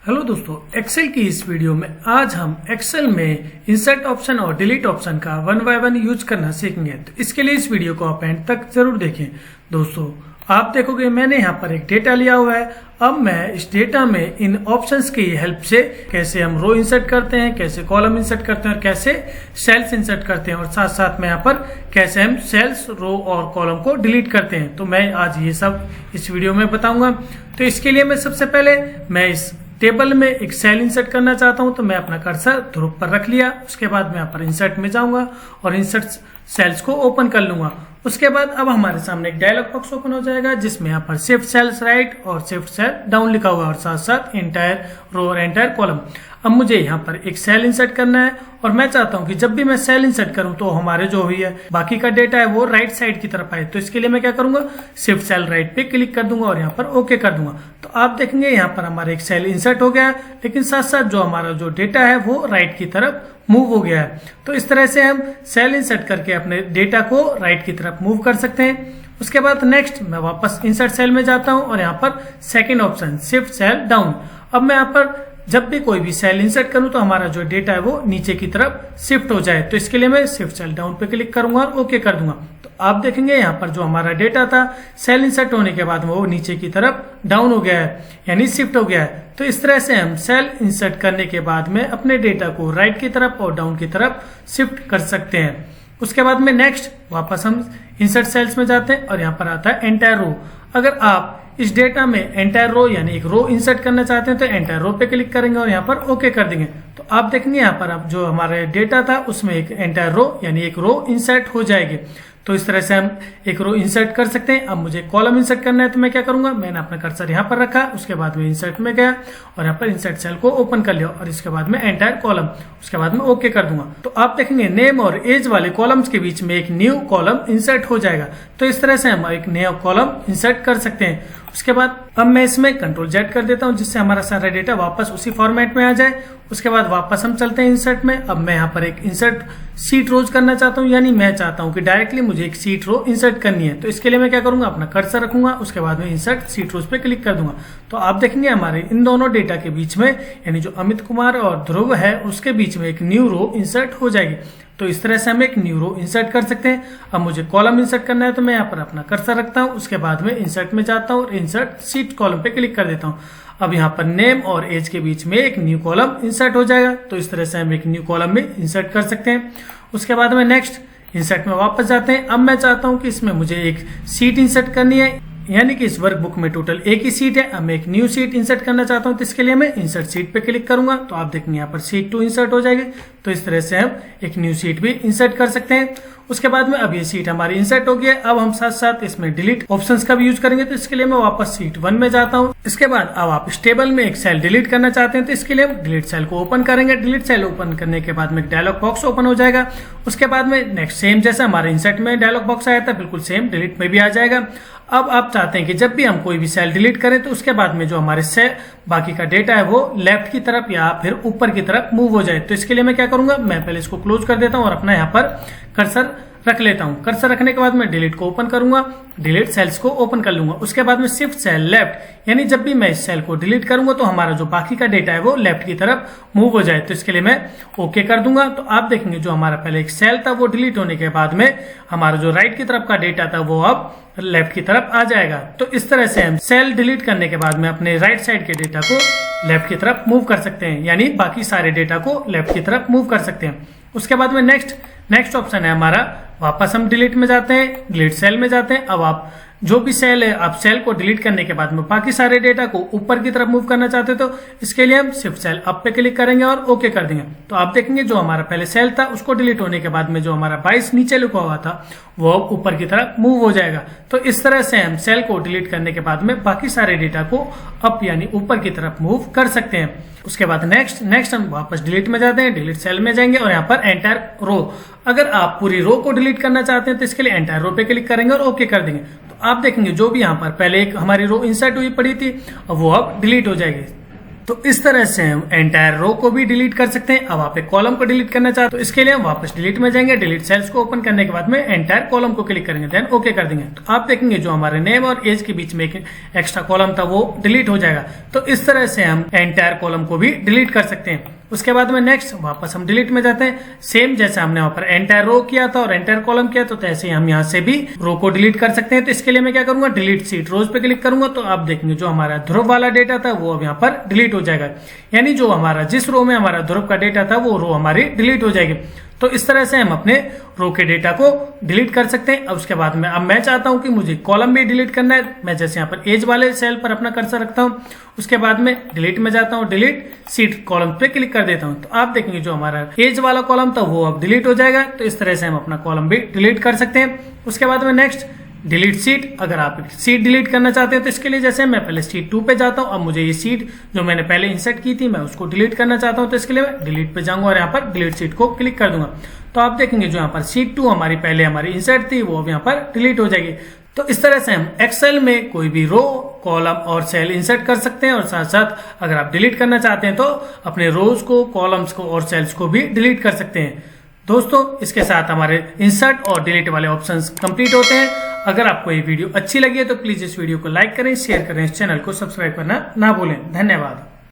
Hello दोस्तों, Excel की इस वीडियो में आज हम एक्सेल में इंसर्ट ऑप्शन और डिलीट ऑप्शन का वन बाय वन यूज करना सीखेंगे। तो इसके लिए इस वीडियो को आप एंड तक जरूर देखें। दोस्तों, आप देखोगे मैंने यहाँ पर एक डेटा लिया हुआ है। अब मैं इस डेटा में इन ऑप्शंस की हेल्प से कैसे हम रो इंसर्ट करते हैं, कैसे कॉलम इंसर्ट करते हैं और कैसे सेल्स इंसर्ट करते हैं और साथ साथ में यहाँ पर कैसे हम सेल्स, रो और कॉलम को डिलीट करते हैं। तो मैं आज ये सब इस वीडियो में बताऊंगा। तो इसके लिए मैं सबसे पहले मैं इस टेबल में एक सेल इंसर्ट करना चाहता हूं, तो मैं अपना कर्सर ध्रुव पर रख लिया। उसके बाद मैं यहाँ पर इंसर्ट में जाऊंगा और इंसर्ट सेल्स को ओपन कर लूंगा। उसके बाद अब हमारे सामने एक डायलॉग बॉक्स ओपन हो जाएगा जिसमें यहाँ पर शिफ्ट सेल्स राइट और शिफ्ट सेल डाउन लिखा हुआ है और साथ साथ एंटायर रो और एंटायर कॉलम। अब मुझे यहाँ पर एक सेल इंसर्ट करना है और मैं चाहता हूँ कि जब भी मैं सेल इंसर्ट करूँ तो हमारे जो हुई है बाकी का डेटा है वो राइट साइड की तरफ आए। तो इसके लिए मैं क्या करूंगा, शिफ्ट सेल राइट पे क्लिक कर दूंगा और यहाँ पर ओके कर दूंगा। तो आप देखेंगे यहाँ पर हमारा एक सेल इंसर्ट हो गया है, लेकिन साथ साथ जो हमारा जो डेटा है वो राइट की तरफ मूव हो गया है। तो इस तरह से हम सेल इंसर्ट करके अपने डेटा को राइट की तरफ मूव कर सकते हैं। उसके बाद नेक्स्ट मैं वापस इंसर्ट सेल में जाता हूं और यहाँ पर second option shift cell down. अब मैं यहाँ पर जब भी कोई भी सेल इंसर्ट करूं तो हमारा जो डेटा है वो नीचे की तरफ शिफ्ट हो जाए। तो इसके लिए मैं शिफ्ट सेल डाउन पे क्लिक करूंगा और ओके कर दूंगा। तो आप देखेंगे यहाँ पर जो हमारा डेटा था सेल इंसर्ट होने के बाद वो नीचे की तरफ डाउन हो गया है, यानी शिफ्ट हो गया है। तो इस तरह से हम सेल इंसर्ट करने के बाद में अपने डेटा को राइट की तरफ और डाउन की तरफ शिफ्ट कर सकते हैं। उसके बाद में नेक्स्ट वापस हम इंसर्ट सेल्स में जाते हैं और यहाँ पर आता है एंटायर रो। अगर आप इस डेटा में एंटायर रो यानी एक रो इंसर्ट करना चाहते हैं तो एंटायर रो पे क्लिक करेंगे और यहाँ पर ओके कर देंगे। तो आप देखेंगे यहाँ पर अब जो हमारे डेटा था उसमें एक एंटायर रो यानी एक रो इंसर्ट हो जाएगी। तो इस तरह से हम एक रो इंसर्ट कर सकते हैं। अब मुझे कॉलम इंसर्ट करना है तो मैं क्या करूंगा, मैंने अपना कर्सर यहाँ पर रखा, उसके बाद में इंसर्ट में गया और यहाँ पर इंसर्ट सेल को ओपन कर लिया और इसके बाद में एंटायर कॉलम, उसके बाद में ओके कर दूंगा। तो आप देखेंगे नेम और एज वाले कॉलम्स के बीच में एक न्यू कॉलम इंसर्ट हो जाएगा। तो इस तरह से हम एक नया कॉलम इंसर्ट कर सकते हैं। उसके बाद अब मैं इसमें कंट्रोल जेड कर देता हूं जिससे हमारा सारा डेटा वापस उसी फॉर्मेट में आ जाए। उसके बाद वापस हम चलते हैं इंसर्ट में। अब मैं यहाँ पर एक इंसर्ट सीट रोज करना चाहता हूँ, यानी मैं चाहता हूँ कि डायरेक्टली मुझे एक सीट रो इंसर्ट करनी है। तो इसके लिए मैं क्या करूंगा, अपना कर्सर रखूंगा, उसके बाद में इंसर्ट सीट रोज पे क्लिक कर दूंगा। तो आप देखेंगे हमारे इन दोनों डेटा के बीच में यानी जो अमित कुमार और ध्रुव है उसके बीच में एक न्यू रो इंसर्ट हो जाएगी। तो इस तरह से हम एक न्यू रो इंसर्ट कर सकते हैं। अब मुझे कॉलम इंसर्ट करना है तो मैं यहाँ पर अपना कर्सर रखता हूँ, उसके बाद में इंसर्ट में जाता हूँ और इंसर्ट सीट कॉलम पे क्लिक कर देता हूँ। अब यहाँ पर नेम और एज के बीच में एक न्यू कॉलम इंसर्ट हो जाएगा। तो इस तरह से हम एक न्यू कॉलम में इंसर्ट कर सकते हैं। उसके बाद में नेक्स्ट इंसर्ट में वापस जाते हैं। अब मैं चाहता हूँ कि इसमें मुझे एक सीट इंसर्ट करनी है, यानी कि इस वर्कबुक में टोटल एक ही सीट है। अब मैं एक न्यू सीट इंसर्ट करना चाहता हूं तो इसके लिए मैं इंसर्ट सीट पे क्लिक करूंगा। तो आप देखेंगे यहाँ पर सीट 2 इंसर्ट हो जाएगी। तो इस तरह से हम एक न्यू सीट भी इंसर्ट कर सकते हैं। उसके बाद में अब ये सीट हमारी इंसर्ट हो गई है। अब हम साथ साथ इसमें डिलीट ऑप्शंस का भी यूज करेंगे। तो इसके लिए मैं वापस सीट 1 में जाता हूँ। इसके बाद अब आप इस टेबल में एक सेल डिलीट करना चाहते हैं तो इसके लिए हम डिलीट सेल को ओपन करेंगे। डिलीट सेल ओपन करने के बाद में एक डायलॉग बॉक्स ओपन हो जाएगा। उसके बाद में नेक्स्ट सेम जैसा हमारे इंसर्ट में डायलॉग बॉक्स आया था बिल्कुल सेम डिलीट में भी आ जाएगा। अब आप चाहते हैं कि जब भी हम कोई भी सेल डिलीट करें तो उसके बाद में जो हमारे से बाकी का डेटा है वो लेफ्ट की तरफ या फिर ऊपर की तरफ मूव हो जाए। तो इसके लिए मैं क्या करूंगा, मैं पहले इसको क्लोज कर देता हूं और अपना यहाँ पर कर्सर रख लेता हूं। कर्सर रखने के बाद मैं डिलीट को ओपन करूंगा, डिलीट सेल्स को ओपन कर लूंगा। उसके बाद में शिफ्ट सेल लेफ्ट, यानी जब भी मैं इस सेल को डिलीट करूंगा तो हमारा जो बाकी का डेटा है वो लेफ्ट की तरफ मूव हो जाए। तो इसके लिए मैं ओके कर दूंगा। तो आप देखेंगे जो हमारा पहले एक सेल था वो डिलीट होने के बाद में हमारा जो राइट की तरफ का डेटा था वो अब लेफ्ट की तरफ आ जाएगा। तो इस तरह से हम सेल डिलीट करने के बाद में अपने राइट साइड के डेटा को लेफ्ट की तरफ मूव कर सकते हैं, यानी बाकी सारे डेटा को लेफ्ट की तरफ मूव कर सकते हैं। उसके बाद में नेक्स्ट ऑप्शन है हमारा, वापस हम डिलीट में जाते हैं, डिलीट सेल में जाते हैं। अब आप जो भी सेल है आप सेल को डिलीट करने के बाद में बाकी सारे डेटा को ऊपर की तरफ मूव करना चाहते हैं तो इसके लिए हम शिफ्ट सेल अप पे क्लिक करेंगे और ओके कर देंगे। तो आप देखेंगे जो हमारा पहले सेल था उसको डिलीट होने के बाद में जो हमारा 22 नीचे लिखा हुआ था वो ऊपर की तरफ मूव हो जाएगा। तो इस तरह से हम सेल को डिलीट करने के बाद में बाकी सारे डेटा को अप यानी ऊपर की तरफ मूव कर सकते हैं। उसके बाद नेक्स्ट हम वापस डिलीट में जाते हैं, डिलीट सेल में जाएंगे और यहाँ पर एंटायर रो। अगर आप पूरी रो को डिलीट करना चाहते हैं तो इसके लिए एंटायर रो पे क्लिक करेंगे और ओके कर देंगे। तो आप देखेंगे जो भी यहाँ पर पहले एक हमारी रो इंसर्ट हुई पड़ी थी वो अब डिलीट हो जाएगी। तो इस तरह से हम एंटायर रो को भी डिलीट कर सकते हैं। अब आप एक कॉलम को डिलीट करना चाहते हैं तो इसके लिए हम वापस डिलीट में जाएंगे। डिलीट सेल्स को ओपन करने के बाद में एंटायर कॉलम को क्लिक करेंगे, देन ओके कर देंगे। तो आप देखेंगे जो हमारे नेम और एज के बीच में एक एक्स्ट्रा कॉलम था वो डिलीट हो जाएगा। तो इस तरह से हम एंटायर कॉलम को भी डिलीट कर सकते हैं। उसके बाद में नेक्स्ट वापस हम डिलीट में जाते हैं। सेम जैसे हमने वहां पर एंटायर रो किया था और एंटायर कॉलम किया तो ऐसे ही हम यहाँ से भी रो को डिलीट कर सकते हैं। तो इसके लिए मैं क्या करूंगा, डिलीट सीट रोज पे क्लिक करूंगा तो आप देखेंगे जो हमारा ध्रुव वाला डेटा था वो अब यहाँ पर डिलीट हो जाएगा। यानी जो हमारा जिस रो में हमारा ध्रुव का डेटा था वो रो हमारी डिलीट हो जाएगी। तो इस तरह से हम अपने रो के डेटा को डिलीट कर सकते हैं। अब उसके बाद में अब मैं चाहता हूं कि मुझे कॉलम भी डिलीट करना है। मैं जैसे यहाँ पर एज वाले सेल पर अपना कर्सर रखता हूं, उसके बाद में डिलीट में जाता हूं, डिलीट सीट कॉलम पे क्लिक कर देता हूं। तो आप देखेंगे जो हमारा एज वाला कॉलम था वो अब डिलीट हो जाएगा। तो इस तरह से हम अपना कॉलम भी डिलीट कर सकते हैं। उसके बाद में नेक्स्ट डिलीट सीट। अगर आप सीट डिलीट करना चाहते हैं तो इसके लिए जैसे मैं पहले सीट 2 पे जाता हूं। अब मुझे ये सीट जो मैंने पहले इंसर्ट की थी मैं उसको डिलीट करना चाहता हूं तो इसके लिए मैं डिलीट पे जाऊंगा और यहाँ पर डिलीट सीट को क्लिक कर दूंगा। तो आप देखेंगे जो यहाँ पर सीट 2 हमारी पहले हमारी इंसर्ट थी वो अब यहाँ पर डिलीट हो जाएगी। तो इस तरह से हम एक्सेल में कोई भी रो, कॉलम और सेल इंसर्ट कर सकते हैं और साथ साथ अगर आप डिलीट करना चाहते हैं तो अपने रोज को, कॉलम्स को और सेल्स को भी डिलीट कर सकते हैं। दोस्तों इसके साथ हमारे इंसर्ट और डिलीट वाले ऑप्शंस कंप्लीट होते हैं। अगर आपको ये वीडियो अच्छी लगी है तो प्लीज इस वीडियो को लाइक करें, शेयर करें, इस चैनल को सब्सक्राइब करना ना भूलें। धन्यवाद।